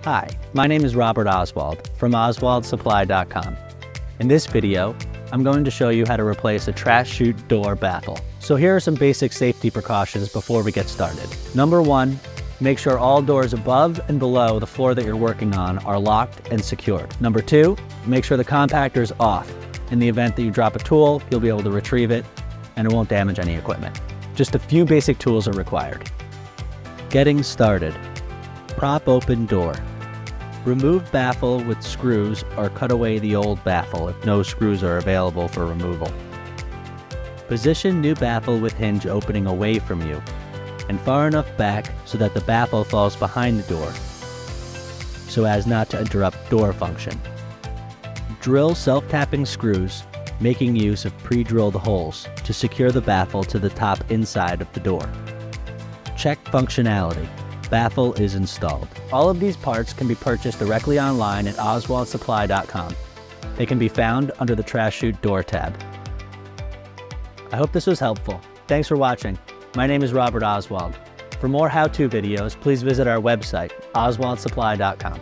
Hi, my name is Robert Oswald from OswaldSupply.com. In this video, I'm going to show you how to replace a trash chute door baffle. So here are some basic safety precautions before we get started. Number 1, make sure all doors above and below the floor that you're working on are locked and secured. Number 2, make sure the compactor is off. In the event that you drop a tool, you'll be able to retrieve it and it won't damage any equipment. Just a few basic tools are required. Getting started. Prop open door. Remove baffle with screws or cut away the old baffle if no screws are available for removal. Position new baffle with hinge opening away from you and far enough back so that the baffle falls behind the door so as not to interrupt door function. Drill self-tapping screws, making use of pre-drilled holes to secure the baffle to the top inside of the door. Check functionality. Baffle is installed. All of these parts can be purchased directly online at OswaldSupply.com. They can be found under the Trash Chute Door tab. I hope this was helpful. Thanks for watching. My name is Robert Oswald. For more how-to videos, please visit our website, OswaldSupply.com.